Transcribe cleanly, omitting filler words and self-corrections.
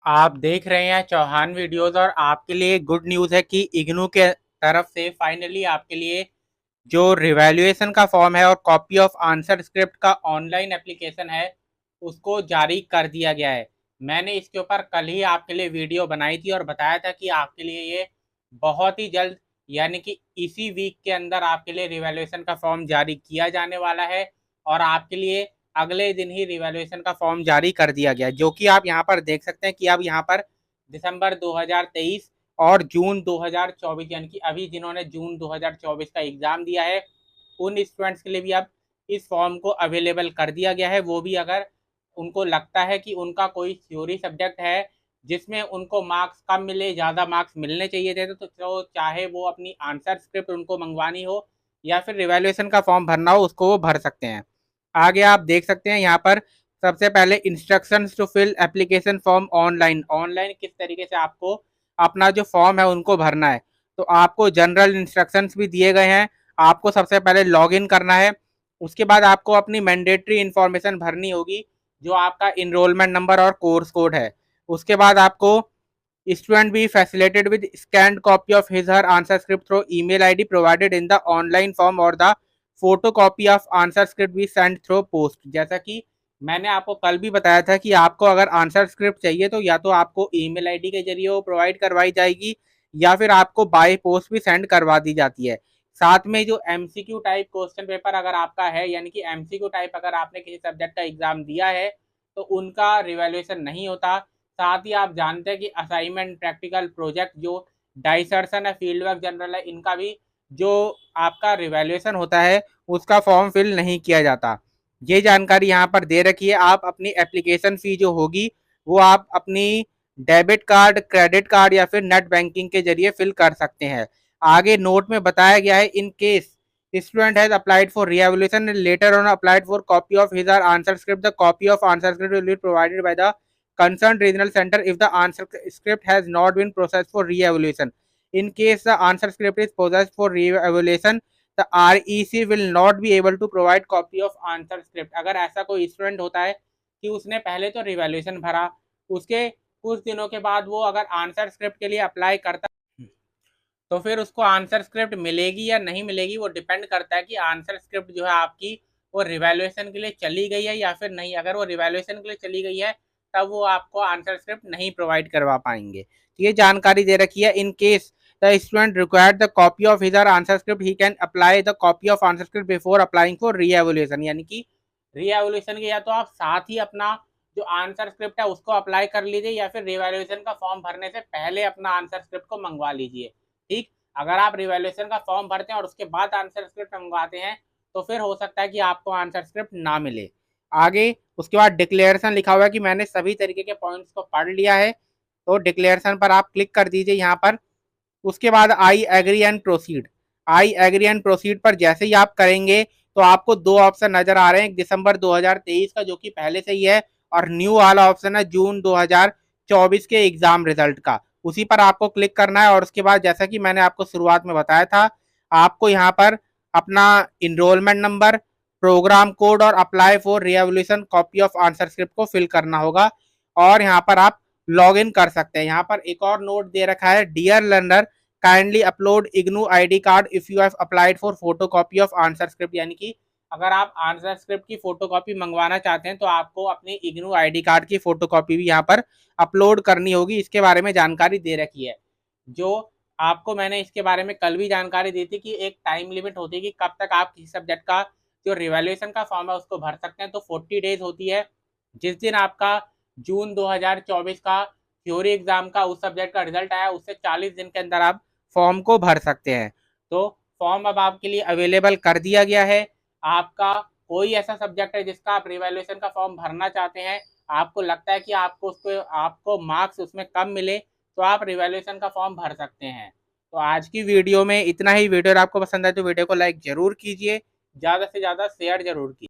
आप देख रहे हैं चौहान वीडियोस और आपके लिए गुड न्यूज़ है कि इग्नू के तरफ से फाइनली आपके लिए जो रिवैल्यूएशन का फॉर्म है और कॉपी ऑफ आंसर स्क्रिप्ट का ऑनलाइन एप्लीकेशन है उसको जारी कर दिया गया है। मैंने इसके ऊपर कल ही आपके लिए वीडियो बनाई थी और बताया था कि आपके लिए ये बहुत ही जल्द यानी कि इसी वीक के अंदर आपके लिए रिवैल्यूएशन का फॉर्म जारी किया जाने वाला है और आपके लिए अगले दिन ही रिवैल्यूएशन का फॉर्म जारी कर दिया गया, जो कि आप यहाँ पर देख सकते हैं कि अब यहाँ पर दिसंबर 2023 और जून 2024 यानी कि अभी जिन्होंने जून 2024 का एग्ज़ाम दिया है उन स्टूडेंट्स के लिए भी अब इस फॉर्म को अवेलेबल कर दिया गया है। वो भी अगर उनको लगता है कि उनका कोई थ्योरी सब्जेक्ट है जिसमें उनको मार्क्स कम मिले, ज़्यादा मार्क्स मिलने चाहिए थे, तो चाहे वो अपनी आंसर स्क्रिप्ट उनको मंगवानी हो या फिर रिवैल्यूएशन का फॉर्म भरना हो, उसको वो भर सकते हैं। आगे आप देख सकते हैं यहाँ पर सबसे पहले instructions to fill application form online. Online किस तरीके से आपको अपना जो फॉर्म है उनको भरना है, तो आपको जनरल इंस्ट्रक्शंस भी दिए गए हैं। आपको सबसे पहले लॉगिन करना है, उसके बाद आपको अपनी मैंडेटरी इन्फॉर्मेशन भरनी होगी जो आपका इनरोलमेंट नंबर और कोर्स कोड है। उसके बाद आपको student be facilitated with scanned copy of his her answer script through email ID provided in the online form और the photocopy of answer script be sent through post. जैसा कि मैंने आपको कल भी बताया था कि आपको अगर आंसर स्क्रिप्ट चाहिए तो या तो आपको ईमेल आईडी के जरिए वो प्रोवाइड करवाई जाएगी या फिर आपको बाय पोस्ट भी सेंड करवा दी जाती है। साथ में जो एमसीक्यू टाइप क्वेश्चन पेपर अगर आपका है यानी कि एमसीक्यू टाइप अगर आपने किसी सब्जेक्ट का एग्जाम दिया है तो उनका रिवैल्यूएशन नहीं होता। साथ ही आप जानते हैं कि असाइनमेंट, प्रैक्टिकल, प्रोजेक्ट, जो डाइसर्सन है, फील्ड वर्क, जनरल है, इनका भी जो आपका रिवैल्यूएशन होता है उसका फॉर्म फिल नहीं किया जाता। ये जानकारी यहाँ पर दे रखी है। आप अपनी एप्लीकेशन फ़ी जो होगी वो आप अपनी डेबिट कार्ड, क्रेडिट कार्ड या फिर नेट बैंकिंग के जरिए फिल कर सकते हैं। आगे नोट में बताया गया है, in case student has applied for re-evaluation and later on applied for copy of his or answer script, the copy of answer script will be provided by the concerned regional center if the answer script has not been processed for re-evaluation. In case the answer script is processed for re-evaluation, the REC will not be able to provide copy of answer script. अगर ऐसा कोई student होता है कि उसने पहले तो revaluation भरा, उसके कुछ दिनों के बाद वो अगर आंसर स्क्रिप्ट के लिए अप्लाई करता तो फिर उसको आंसर स्क्रिप्ट मिलेगी या नहीं मिलेगी वो डिपेंड करता है कि आंसर स्क्रिप्ट जो है आपकी वो रिवैल्यूएशन के लिए चली गई है या फिर नहीं। अगर वो रिवैल्यूएशन के लिए चली गई है तब वो आपको आंसर स्क्रिप्ट नहीं प्रोवाइड करवा पाएंगे। तो ये जानकारी दे रखी है। In case the student required the copy of his answer script he can apply the copy of answer script before applying for री एवोल्यूशन। यानी कि री एवोल्यूशन के या तो आप साथ ही अपना जो आंसर स्क्रिप्ट है उसको अप्लाई कर लीजिए या फिर रिवैल्यूएशन का फॉर्म भरने से पहले अपना आंसर स्क्रिप्ट को मंगवा लीजिए। ठीक, अगर आप रिवैल्यूएशन का फॉर्म भरते हैं और उसके बाद आंसर स्क्रिप्ट मंगवाते हैं तो फिर हो सकता है कि आपको आंसर स्क्रिप्ट ना मिले। आगे उसके बाद डिक्लेरेशन लिखा हुआ है कि मैंने सभी तरीके के पॉइंट्स को पढ़ लिया है, तो डिक्लेरेशन पर आप क्लिक कर दीजिए यहाँ पर। उसके बाद I agree and proceed. I agree and proceed पर जैसे ही आप करेंगे तो आपको दो ऑप्शन नजर आ रहे हैं, दिसंबर 2023 का जो कि पहले से ही है और न्यू वाला ऑप्शन है जून 2024 के एग्जाम रिजल्ट का। उसी पर आपको क्लिक करना है और उसके बाद जैसा कि मैंने आपको शुरुआत में बताया था आपको यहाँ पर अपना इनरोलमेंट नंबर, प्रोग्राम कोड और apply for reevaluation copy of answer script को फिल करना होगा और यहाँ पर आप लॉग इन कर सकते हैं। यहाँ पर एक और नोट दे रखा है, dear learner kindly upload IGNOU ID card if you have applied for photocopy of answer script. यानी कि अगर आप आंसर स्क्रिप्ट की फोटो कॉपी मंगवाना चाहते हैं तो आपको अपनी इग्नू आईडी कार्ड की फोटो कॉपी भी यहाँ पर अपलोड करनी होगी। इसके बारे में जानकारी दे रखी है, जो आपको मैंने इसके बारे में कल भी जानकारी दी थी कि एक टाइम लिमिट होती है कि कब तक आप किसी सब्जेक्ट का जो रिवैल्यूएशन का फॉर्म है उसको भर सकते हैं। तो 40 डेज होती है। जिस दिन आपका जून 2024 का थ्योरी एग्जाम का उस सब्जेक्ट का रिजल्ट आया उससे 40 दिन के अंदर आप फॉर्म को भर सकते हैं। तो फॉर्म अब आपके लिए अवेलेबल कर दिया गया है। आपका कोई ऐसा सब्जेक्ट है जिसका आप रिवैल्यूएशन का फॉर्म भरना चाहते हैं, आपको लगता है कि आपको मार्क्स उसमें कम मिले तो आप रिवैल्यूएशन का फॉर्म भर सकते हैं। तो आज की वीडियो में इतना ही। वीडियो आपको पसंद आए तो वीडियो को लाइक जरूर कीजिए, ज़्यादा से ज़्यादा शेयर जरूर कीजिए।